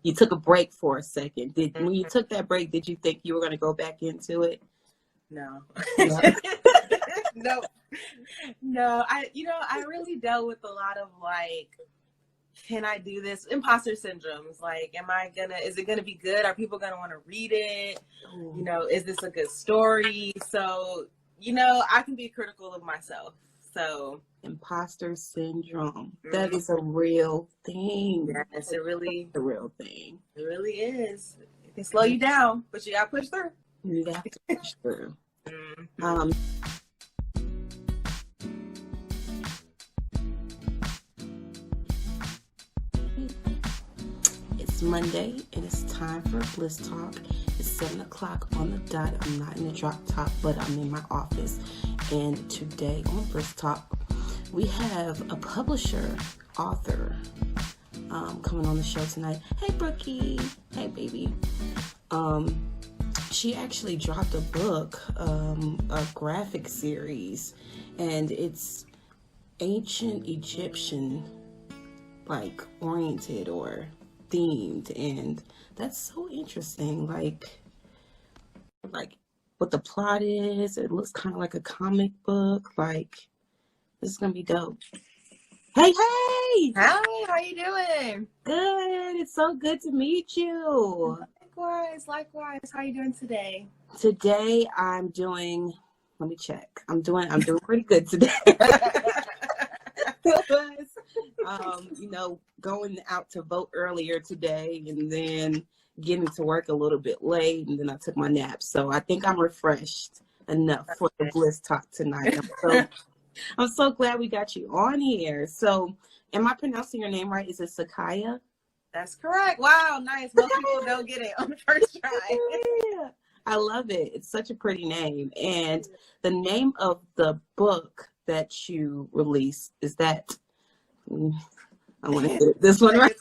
you took a break for a second. Mm-hmm. When you took that break, did you think you were going to go back into it? No. No. No. I really dealt with a lot of like, can I do this? Imposter syndromes. Like, is it gonna be good? Are people gonna want to read it? Is this a good story? So, I can be critical of myself. So Imposter syndrome. That is a real thing. Yes, it really a real thing. It really is. It can slow you down, but you gotta push through. You have to push through. Mm-hmm. It's Monday and it's time for Bliss Talk. It's 7 o'clock on the dot. I'm not in the drop top, but I'm in my office. And today on Bliss Talk, we have a publisher, author, coming on the show tonight. Hey, Brookie. Hey, baby. She actually dropped a book, a graphic series, and it's ancient Egyptian, like, oriented or themed, and that's so interesting. Like what the plot is, it looks kind of like a comic book. Like, this is gonna be dope. Hey! Hi, how you doing? Good. It's so good to meet you. Likewise. How you doing today? Today I'm doing. Let me check. I'm doing pretty good today. Going out to vote earlier today, and then getting to work a little bit late, and then I took my nap. So I think I'm refreshed enough for the Bliss Talk tonight. I'm so glad we got you on here. So, am I pronouncing your name right? Is it Sekaya? That's correct. Wow, nice. Most people don't get it on the first try. Yeah. I love it. It's such a pretty name. And the name of the book that you released is that. I want to get this one right.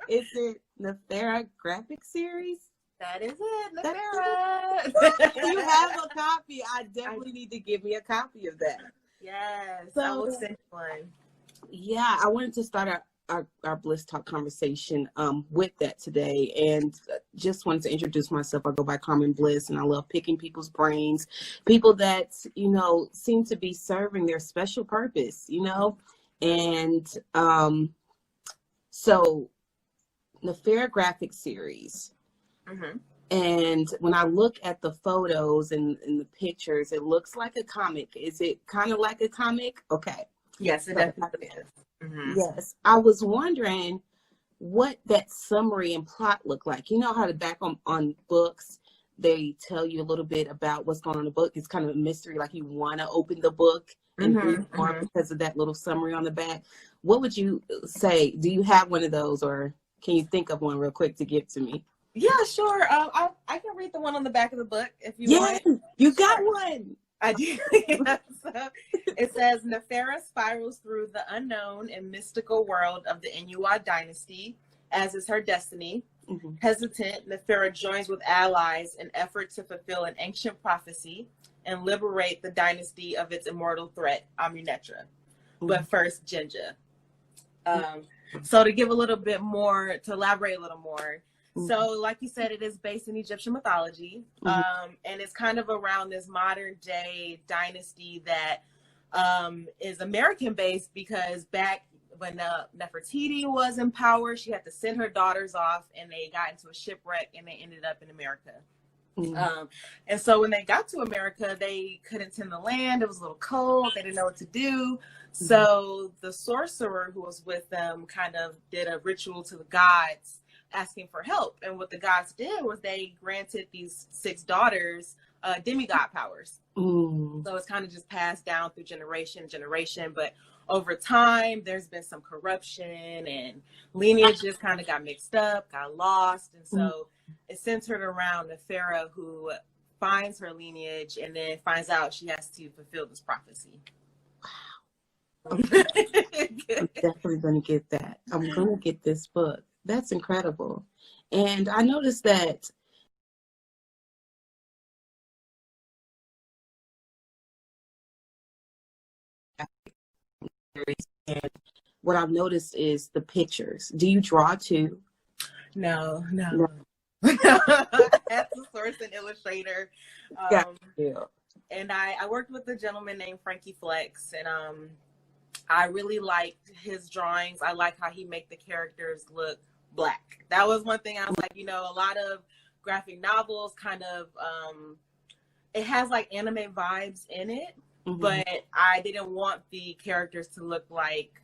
Is it Nefara graphic series? That is it, Nefara. You have a copy. I definitely need to give me a copy of that. Yes, so, I will send one. Yeah, I wanted to start our Bliss Talk conversation with that today, and just wanted to introduce myself. I go by Carmen Bliss, and I love picking people's brains, people that seem to be serving their special purpose, and so Nefara graphic series. Mm-hmm. And when I look at the photos and the pictures, it looks like a comic. Is it kind of like a comic? Okay. Yes, it definitely is. Mm-hmm. Yes. I was wondering what that summary and plot look like. You know how the back on books, they tell you a little bit about what's going on in the book. It's kind of a mystery, like you want to open the book and read more because of that little summary on the back. What would you say? Do you have one of those, or can you think of one real quick to give to me? Yeah, sure. I can read the one on the back of the book if you want. You got one. I do. So it says, Nefara spirals through the unknown and mystical world of the Inuwa dynasty, as is her destiny. Mm-hmm. Hesitant, Nefara joins with allies in effort to fulfill an ancient prophecy and liberate the dynasty of its immortal threat, Amunetra. Mm-hmm. But first, Jinja. So to give a little bit more, to elaborate a little more, so like you said, it is based in Egyptian mythology, and it's kind of around this modern day dynasty that is American based, because back when Nefertiti was in power, she had to send her daughters off, and they got into a shipwreck and they ended up in America. And so when they got to America, they couldn't tend the land. It was a little cold. They didn't know what to do. So the sorcerer who was with them kind of did a ritual to the gods asking for help. And what the gods did was they granted these 6 daughters demigod powers. So it's kind of just passed down through generation. But over time, there's been some corruption, and lineages kind of got mixed up, got lost. And so it's centered around Nefara, who finds her lineage and then finds out she has to fulfill this prophecy. Wow. I'm definitely going to get that. I'm going to get this book. That's incredible. And I noticed that and what I've noticed is the pictures. Do you draw too? No. No. As a source and illustrator. Yeah. And I worked with a gentleman named Frankie Flex, and I really liked his drawings. I like how he make the characters look Black. That was one thing I was like, a lot of graphic novels kind of, it has like anime vibes in it, but I didn't want the characters to look like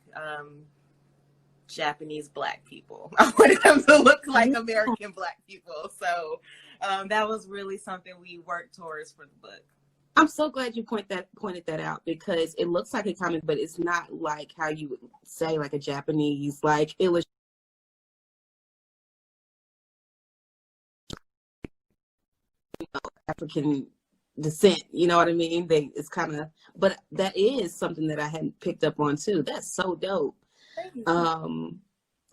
Japanese Black people. I wanted them to look like American Black people. So that was really something we worked towards for the book. I'm so glad you pointed that out, because it looks like a comic, but it's not like how you would say like a Japanese, like African descent, you know what I mean? It's kind of, but that is something that I hadn't picked up on too. That's so dope.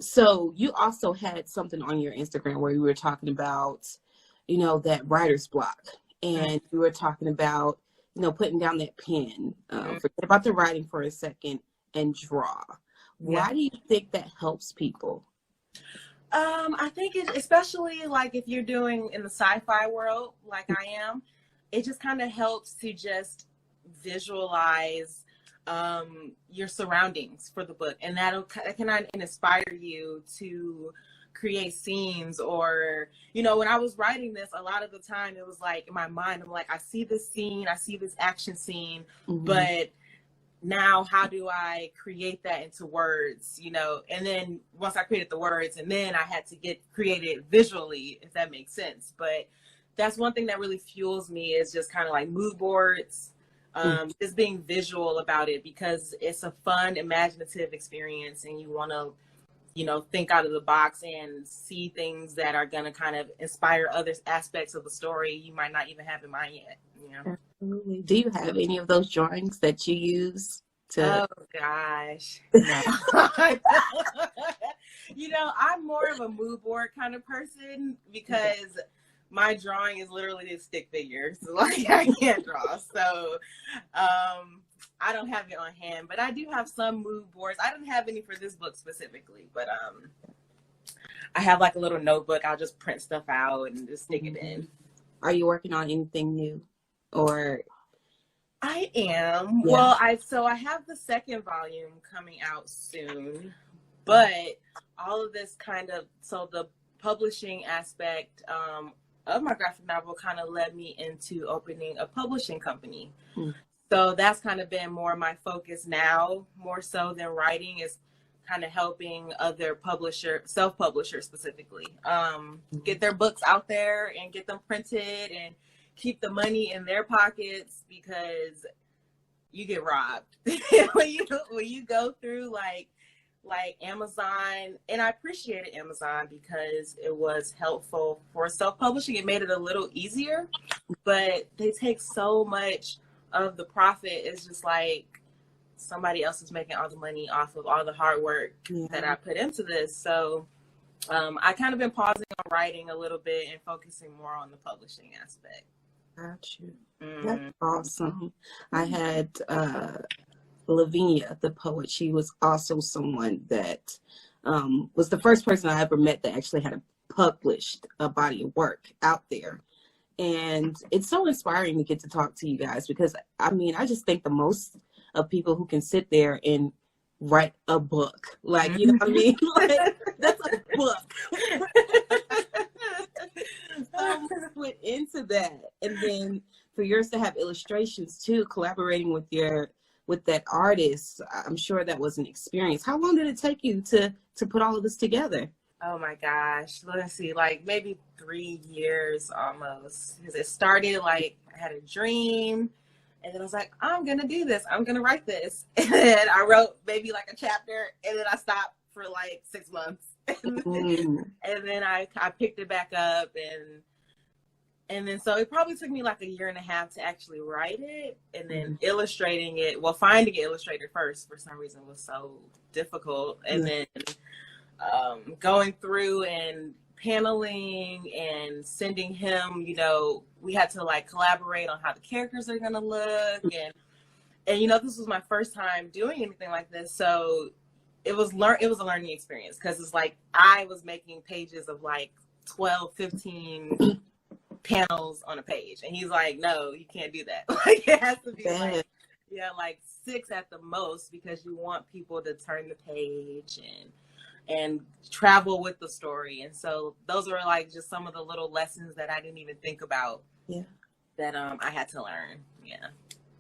So you also had something on your Instagram where you were talking about, that writer's block, and you were talking about, putting down that pen, forget about the writing for a second and draw. Why do you think that helps people? I think especially like if you're doing in the sci-fi world, like I am, it just kind of helps to just visualize your surroundings for the book, and that can inspire you to create scenes. Or when I was writing this, a lot of the time it was like in my mind, I'm like, I see this scene, I see this action scene, but now how do I create that into words, and then once I created the words, and then I had to create it visually, if that makes sense. But that's one thing that really fuels me, is just kind of like mood boards, just being visual about it, because it's a fun, imaginative experience, and you want to think out of the box and see things that are going to kind of inspire other aspects of the story you might not even have in mind yet. Absolutely. Do you have any of those drawings that you use to? Oh gosh, no. I'm more of a mood board kind of person, because my drawing is literally a stick figure, so like I can't draw. So I don't have it on hand, but I do have some mood boards. I don't have any for this book specifically, but I have like a little notebook. I'll just print stuff out and just stick it in. Are you working on anything new, or? I am. Yeah. Well, I have the second volume coming out soon, but all of this so the publishing aspect of my graphic novel kind of led me into opening a publishing company. So that's kind of been more my focus now, more so than writing, is kind of helping other self-publishers specifically, get their books out there and get them printed and keep the money in their pockets, because you get robbed when you go through like Amazon. And I appreciated Amazon because it was helpful for self-publishing. It made it a little easier, but they take so much of the profit. It's just like somebody else is making all the money off of all the hard work that I put into this. So I kind of been pausing on writing a little bit and focusing more on the publishing aspect. Got you. That's awesome. I had Lavinia, the poet. She was also someone that was the first person I ever met that actually had published a body of work out there. And it's so inspiring to get to talk to you guys, because I just think the most of people who can sit there and write a book, like, you know what I mean? Like, that's a book. Went into that, and then for yours to have illustrations too, collaborating with that artist, I'm sure that was an experience. How long did it take you to put all of this together? Oh my gosh, let's see, like maybe 3 years almost. Because it started like I had a dream, and then I was like, I'm gonna do this, I'm gonna write this, and then I wrote maybe like a chapter, and then I stopped for like 6 months, and then I picked it back up, and then so it probably took me like 1.5 years to actually write it, and then illustrating it. Well, finding an illustrator first for some reason was so difficult, and then going through and paneling and sending him, we had to like collaborate on how the characters are gonna look, and this was my first time doing anything like this, so it was a learning experience, because it's like I was making pages of like 12, 15 panels on a page, and he's like, no, you can't do that. Like, it has to be like 6 at the most, because you want people to turn the page and travel with the story. And so those were like just some of the little lessons that I didn't even think about. Yeah. That I had to learn. Yeah.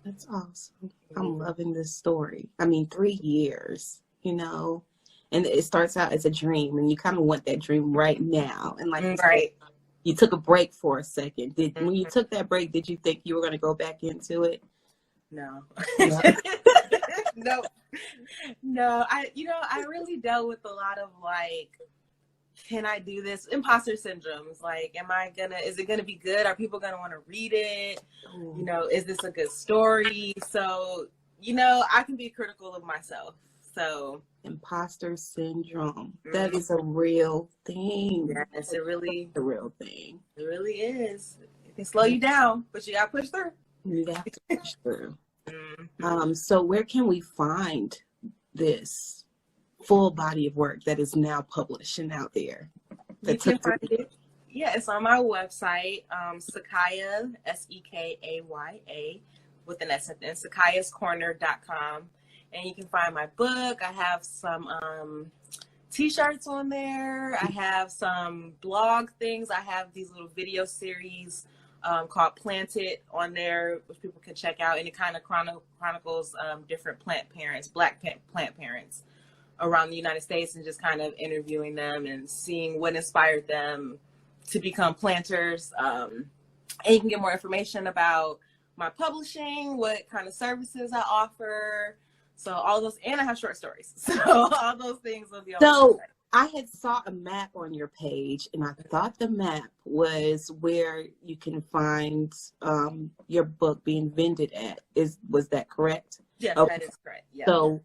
That's awesome. I'm loving this story. I mean, 3 years, you know, and it starts out as a dream, and you kind of want that dream right now. And like you took a break for a second. When you took that break, did you think you were going to go back into it? No. No. I really dealt with a lot of like, can I do this? Imposter syndromes. Like, is it gonna be good? Are people gonna want to read it? You know, is this a good story? So, you know, I can be critical of myself. So imposter syndrome. That is a real thing. Yes, it really a real thing. It really is. It can slow you down, but you gotta push through. You have to push through. So where can we find this full body of work that is now published and out there? You can find it. Yeah, it's on my website, Sekaya, Sekaya, with an S at the end, sekayascorner.com. And you can find my book. I have some t-shirts on there. I have some blog things. I have these little video series called Planted on there, which people can check out. And it kind of chronicles different Black plant parents around the United States, and just kind of interviewing them and seeing what inspired them to become planters. And you can get more information about my publishing, what kind of services I offer. So all those, and I have short stories. So all those things will be on my website. I had saw a map on your page, and I thought the map was where you can find your book being vended at. Was that correct? Yes, that is correct. Yeah. So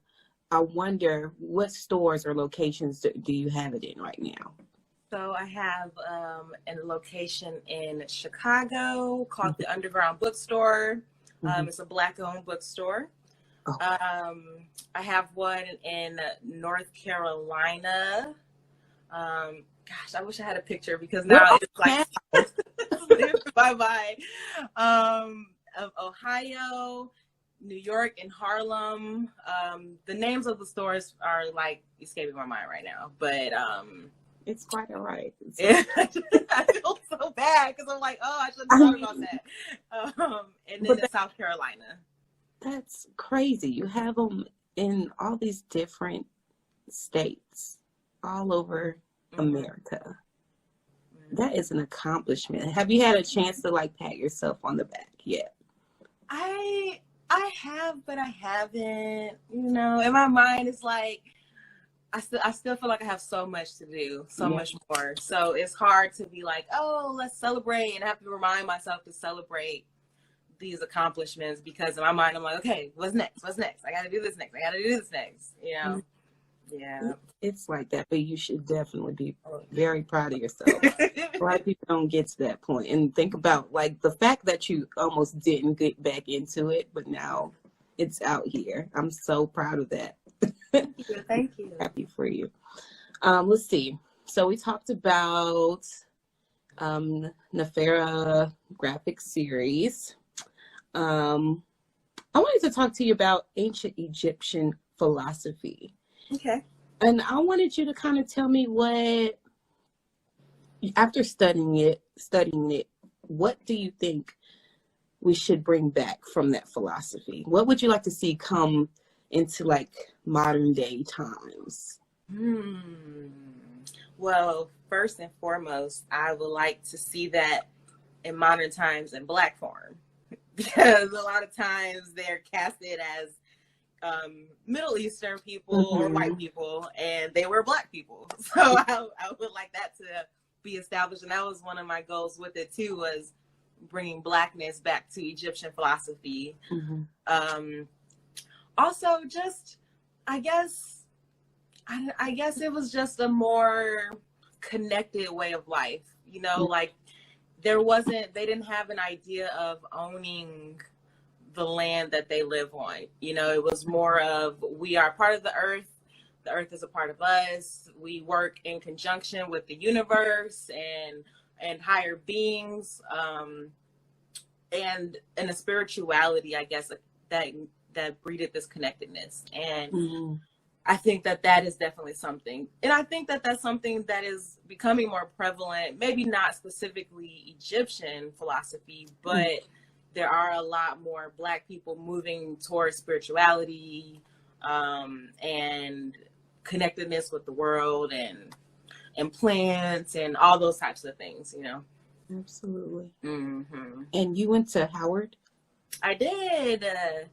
I wonder, what stores or locations do you have it in right now? So I have a location in Chicago called the Underground Bookstore. It's a Black-owned bookstore. Oh. I have one in North Carolina. Gosh, I wish I had a picture, because now it's like bye-bye. Of Ohio, New York, and Harlem. The names of the stores are like escaping my mind right now, but it's quite all right. I feel so bad, because I'm like, oh, I shouldn't talk about that. And then in South Carolina. That's crazy. You have them in all these different states all over America. That is an accomplishment. Have you had a chance to like pat yourself on the back yet? I have, but I haven't. You know, in my mind, it's like I still feel like I have so much to do, so much more. So it's hard to be like, oh, let's celebrate, and I have to remind myself to celebrate these accomplishments, because in my mind I'm like, okay, what's next? I gotta do this next. You know? Yeah. It's like that, but you should definitely be very proud of yourself. A lot of people don't get to that point, and think about like the fact that you almost didn't get back into it, but now it's out here. I'm so proud of that. Thank you. Happy for you. Let's see. So we talked about Nefara graphic series. I wanted to talk to you about ancient Egyptian philosophy. Okay. And I wanted you to kind of tell me what, after studying it, what do you think we should bring back from that philosophy? What would you like to see come into like modern day times? Well, first and foremost, I would like to see that in modern times in Black form, because a lot of times they're casted as Middle Eastern people or white people, and they were Black people. So I would like that to be established, and that was one of my goals with it too, was bringing Blackness back to Egyptian philosophy. Also, just I guess it was just a more connected way of life, you know, like they didn't have an idea of owning the land that they live on. You know, it was more of, we are part of the earth, the earth is a part of us. We work in conjunction with the universe and higher beings, and a spirituality, I guess, that breeded this connectedness. And I think that is definitely something. And I think that that's something that is becoming more prevalent, maybe not specifically Egyptian philosophy, but there are a lot more Black people moving towards spirituality, and connectedness with the world and plants and all those types of things, you know. Absolutely. And you went to Howard? I did.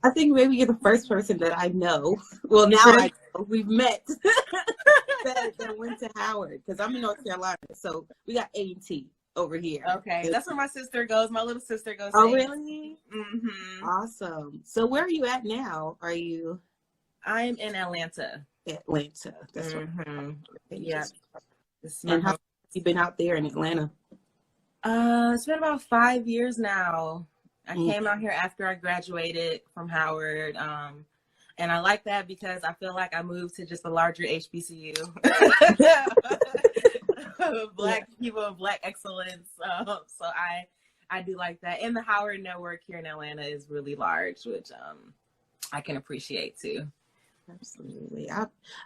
I think maybe you're the first person that I know. Well, now I know. We've met that went to Howard, because I'm in North Carolina, so we got A&T over here. Okay, that's where my sister goes. My little sister goes. Oh, really? Awesome. So where are you at now? I'm in Atlanta. Atlanta. That's right. Yeah. And how long have you been out there in Atlanta? It's been about 5 years now. I came out here after I graduated from Howard. And I like that because I feel like I moved to just a larger HBCU. Black people of Black excellence. So I do like that. And the Howard network here in Atlanta is really large, which I can appreciate too. Absolutely.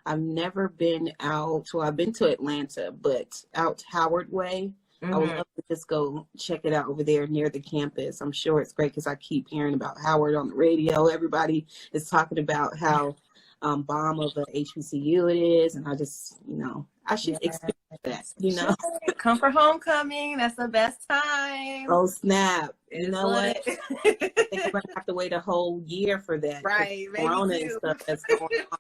I've never been out. Well, I've been to Atlanta, but out Howard way. I would love to just go check it out over there near the campus. I'm sure it's great because I keep hearing about Howard on the radio. Everybody is talking about how bomb of a HBCU it is. And I just, I should experience that, Come for homecoming. That's the best time. Oh, snap. You know what? I think I'm going to have to wait a whole year for that. Right. Corona and stuff that's going on.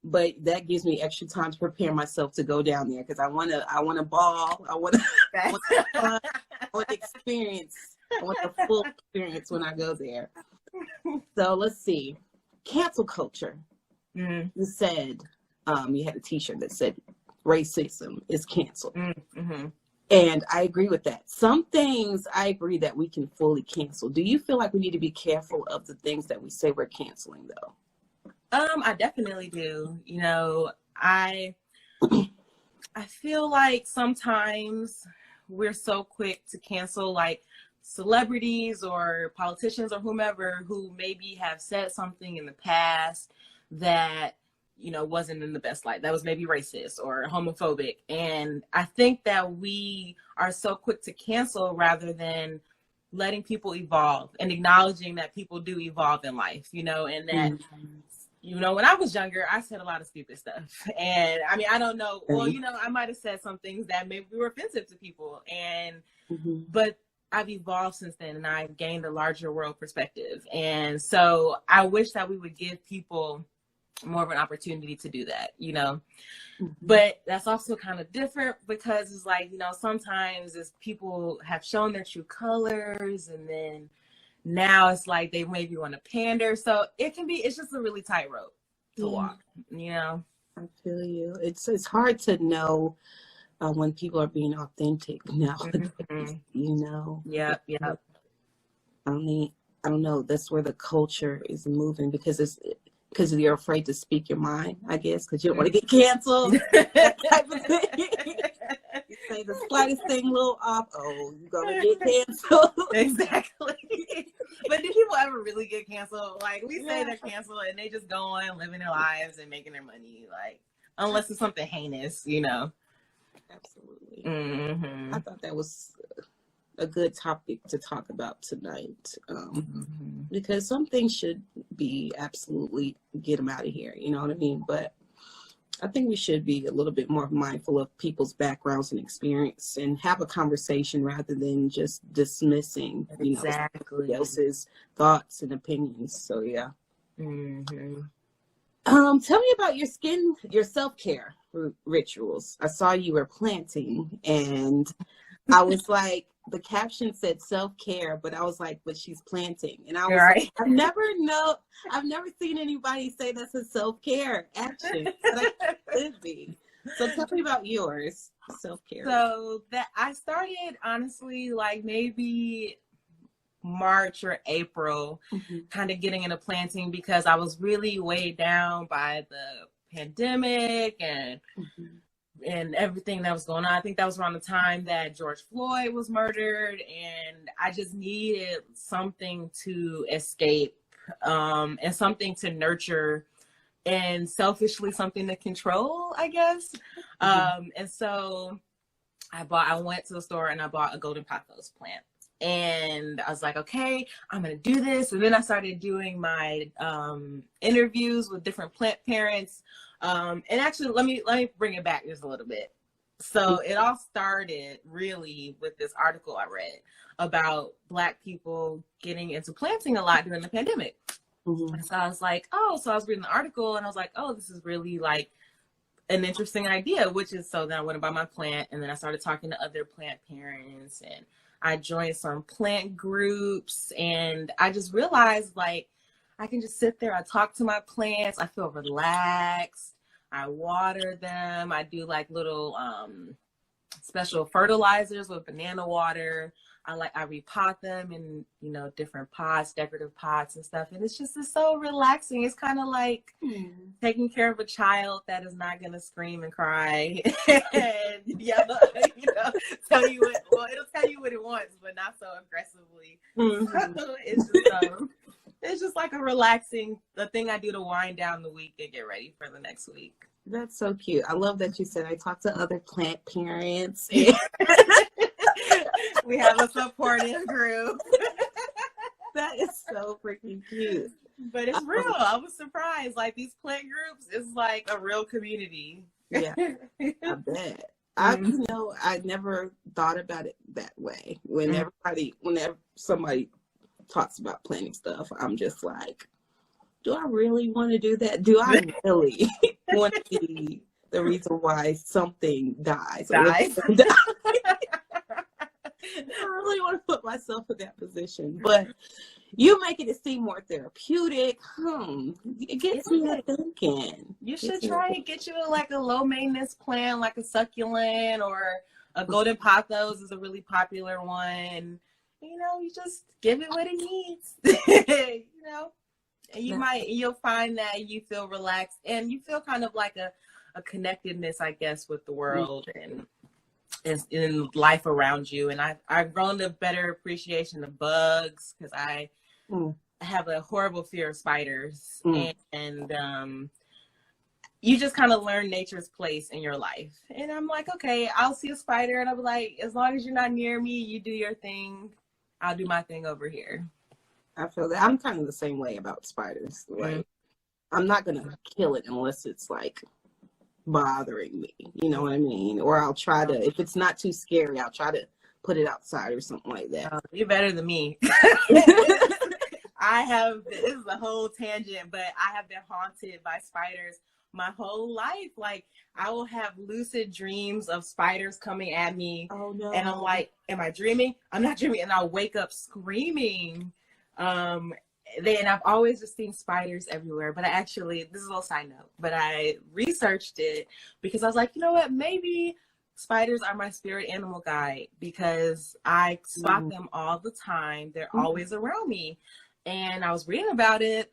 But that gives me extra time to prepare myself to go down there because I want to ball. I want to experience. I want the full experience when I go there. So let's see. Cancel culture. You said you had a T-shirt that said racism is canceled. And I agree with that. Some things I agree that we can fully cancel. Do you feel like we need to be careful of the things that we say we're canceling, though? I definitely do. I feel like sometimes we're so quick to cancel like celebrities or politicians or whomever who maybe have said something in the past that, wasn't in the best light, that was maybe racist or homophobic. And I think that we are so quick to cancel rather than letting people evolve and acknowledging that people do evolve in life, and that when I was younger, I said a lot of stupid stuff. And I mean, I don't know. Well, I might have said some things that maybe were offensive to people. And, but I've evolved since then and I've gained a larger world perspective. And so I wish that we would give people more of an opportunity to do that, but that's also kind of different because it's like, sometimes as people have shown their true colors and then now it's like they maybe want to pander. So it's just a really tightrope to walk, I feel you. It's hard to know when people are being authentic now. Yep. I don't know. That's where the culture is moving because you're afraid to speak your mind, I guess, because you don't want to get canceled. That type of thing. You say the slightest thing a little off, you're going to get canceled. Exactly. But do people ever really get canceled? Like, we say they're canceled and they just go on living their lives and making their money, like, unless it's something heinous, Absolutely. I thought that was a good topic to talk about tonight because some things should be absolutely get them out of here, you know what I mean? But I think we should be a little bit more mindful of people's backgrounds and experience and have a conversation rather than just dismissing somebody else's thoughts and opinions. So yeah. Tell me about your self-care rituals. I saw you were planting and I was like, the caption said self-care, but I was like, but she's planting. And I was like, I've never seen anybody say that's a self-care action. But it could be. So tell me about yours, self-care. So that I started honestly like maybe March or April, kind of getting into planting because I was really weighed down by the pandemic and everything that was going on. I think that was around the time that George Floyd was murdered, and I just needed something to escape, and something to nurture, and selfishly something to control, I guess. And so I went to the store and I bought a golden pothos plant. And I was like, okay, I'm going to do this. And then I started doing my interviews with different plant parents. And actually, let me bring it back just a little bit. So it all started really with this article I read about Black people getting into planting a lot during the pandemic. And so I was like, oh, so I was reading the article and I was like, oh, this is really like an interesting idea, which is, so then I went and bought my plant, and then I started talking to other plant parents, and I joined some plant groups, and I just realized like I can just sit there, I talk to my plants, I feel relaxed, I water them, I do like little special fertilizers with banana water. I repot them in, you know, different pots, decorative pots and stuff. And it's so relaxing. It's kind of like taking care of a child that is not going to scream and cry and yell, you know, tell you it'll tell you what it wants, but not so aggressively. So it's just like a relaxing, the thing I do to wind down the week and get ready for the next week. That's so cute. I love that you said I talk to other plant parents. We have a supportive group. That is so freaking cute. But it's real. I was surprised. Like, these plant groups is like a real community. Yeah, I bet. I never thought about it that way. Whenever somebody talks about planting stuff, I'm just like, do I really want to do that? Do I really want to be the reason why something dies? I really want to put myself in that position, but you making it seem more therapeutic. It gets me thinking. You should try and get you like a low maintenance plant, like a succulent, or a golden pothos is a really popular one. You know, you just give it what it needs. You know, and you'll find that you feel relaxed and you feel kind of like a connectedness, I guess, with the world and in life around you. And I've grown a better appreciation of bugs, because I have a horrible fear of spiders. And you just kind of learn nature's place in your life. And I'm like, okay, I'll see a spider and I'll be like, as long as you're not near me, you do your thing, I'll do my thing over here. I feel that. I'm kind of the same way about spiders. Like, I'm not gonna kill it unless it's like bothering me, you know what I mean? Or I'll try to, if it's not too scary, I'll try to put it outside or something like that. You're better than me. This is a whole tangent, but I have been haunted by spiders my whole life. Like, I will have lucid dreams of spiders coming at me. Oh no. And I'm like, am I dreaming? I'm not dreaming. And I'll wake up screaming. And I've always just seen spiders everywhere, but this is a little side note, but I researched it because I was like, you know what, maybe spiders are my spirit animal guide, because I spot them all the time. They're always around me. And I was reading about it,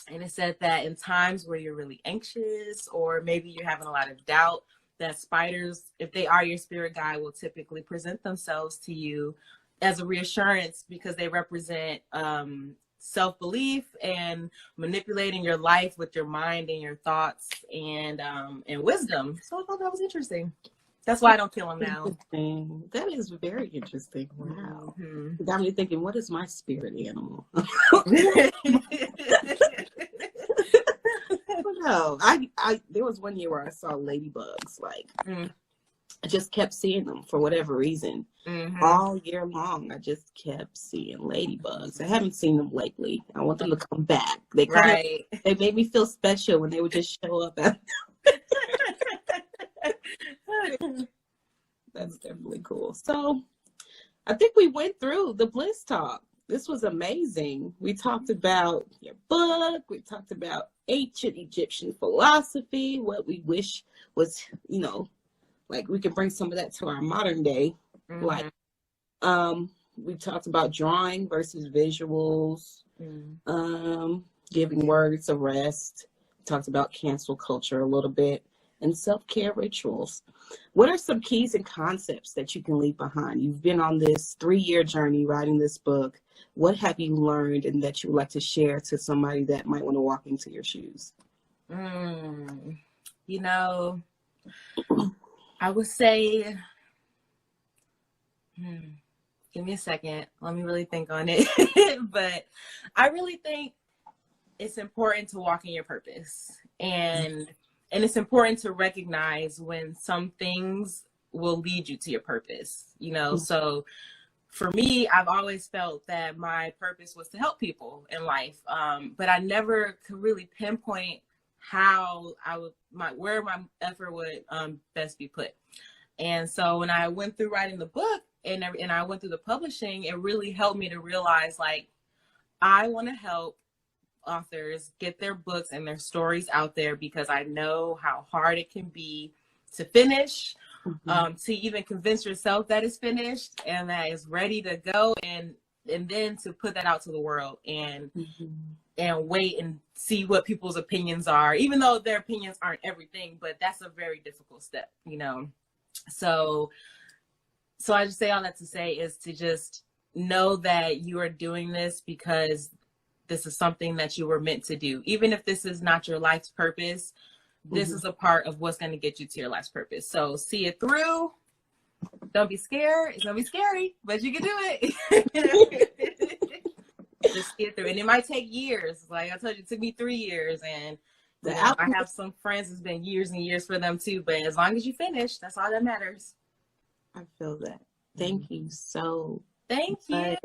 and it said that in times where you're really anxious, or maybe you're having a lot of doubt, that spiders, if they are your spirit guide, will typically present themselves to you as a reassurance, because they represent self-belief and manipulating your life with your mind and your thoughts and wisdom. So I thought that was interesting. That's why I don't kill them now. That is very interesting. Wow. Got me thinking, what is my spirit animal? No, there was one year where I saw ladybugs. Like, I just kept seeing them for whatever reason. All year long, I just kept seeing ladybugs. I haven't seen them lately. I want them to come back. They made me feel special when they would just show up. That's definitely cool. So I think we went through the Bliss talk. This was amazing. We talked about your book. We talked about ancient Egyptian philosophy, what we wish was, you know, like we can bring some of that to our modern day. Like, we talked about drawing versus visuals, giving words a rest, talked about cancel culture a little bit and self-care rituals. What are some keys and concepts that you can leave behind? You've been on this 3-year journey writing this book. What have you learned and that you would like to share to somebody that might want to walk into your shoes? You know, I would say, give me a second. Let me really think on it. But I really think it's important to walk in your purpose. And it's important to recognize when some things will lead you to your purpose, you know? So for me, I've always felt that my purpose was to help people in life. But I never could really pinpoint how where my effort would best be put. And so when I went through writing the book and I went through the publishing, it really helped me to realize, like, I want to help authors get their books and their stories out there, because I know how hard it can be to finish, to even convince yourself that it's finished and that it's ready to go, and then to put that out to the world and wait and see what people's opinions are, even though their opinions aren't everything. But that's a very difficult step, you know. So I just say all that to say is to just know that you are doing this because this is something that you were meant to do. Even if this is not your life's purpose, this is a part of what's going to get you to your life's purpose. So see it through. Don't be scared. It's going to be scary, but you can do it. Just see it through. And it might take years. Like I told you, it took me 3 years. And I have some friends, it's been years and years for them too. But as long as you finish, that's all that matters. I feel that. Thank you so Thank you.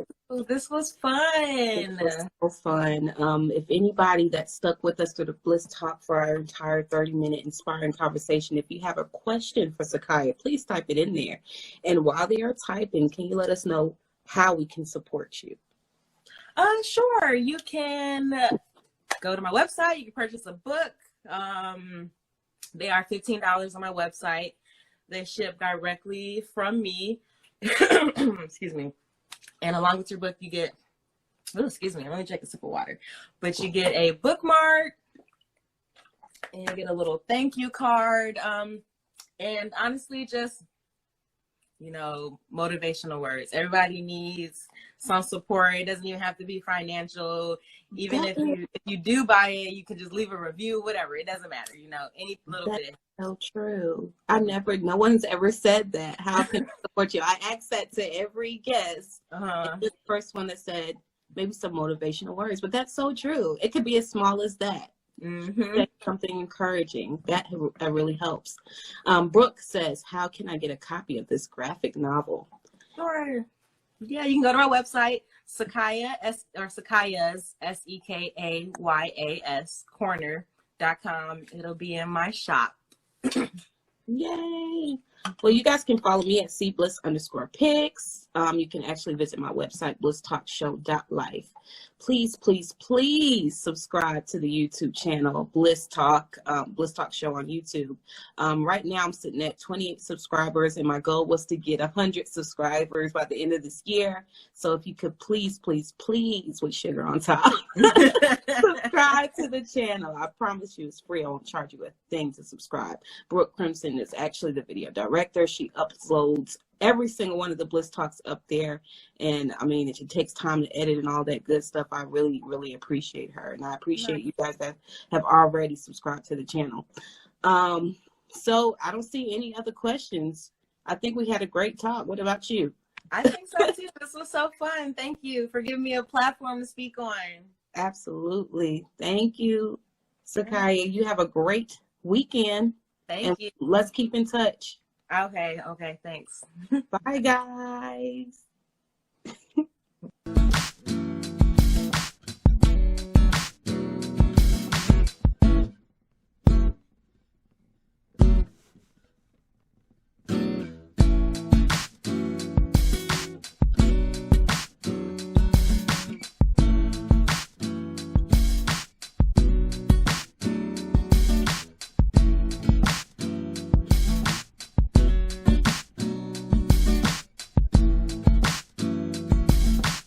This was fun. It was so fun. If anybody that stuck with us through the Bliss Talk for our entire 30-minute inspiring conversation, if you have a question for Sekaya, please type it in there. And while they are typing, can you let us know how we can support you? Sure. You can go to my website. You can purchase a book. They are $15 on my website. They ship directly from me. Excuse me. And along with your book, you get, excuse me, let me take a sip of water. But you get a bookmark and you get a little thank you card. And honestly, just, motivational words. Everybody needs some support. It doesn't even have to be financial. Even if you do buy it, you can just leave a review, whatever. It doesn't matter, any little bit. So true. No one's ever said that. How can I support you? I ask that to every guest. The first one that said maybe some motivational words, but that's so true. It could be as small as that. Something encouraging. That really helps. Brooke says, how can I get a copy of this graphic novel? Sure. Yeah, you can go to our website, Sekaya, Sekayas, Sekayas, corner.com. It'll be in my shop. Yay. Well, you guys can follow me at cbliss_pics. You can actually visit my website, blisstalkshow.life. Please, please, please subscribe to the YouTube channel, Bliss Talk Show on YouTube. Right now I'm sitting at 28 subscribers, and my goal was to get 100 subscribers by the end of this year. So if you could please, please, please, with sugar on top, subscribe to the channel. I promise you it's free. I won't charge you a thing to subscribe. Brooke Crimson is actually the video director. She uploads every single one of the Bliss Talks up there. And I mean, it takes time to edit and all that good stuff. I really, really appreciate her. And I appreciate you guys that have already subscribed to the channel. So I don't see any other questions. I think we had a great talk. What about you? I think so too. This was so fun. Thank you for giving me a platform to speak on. Absolutely. Thank you, Sekaya. You have a great weekend. Thank you. Let's keep in touch. Okay. Thanks. Bye, guys.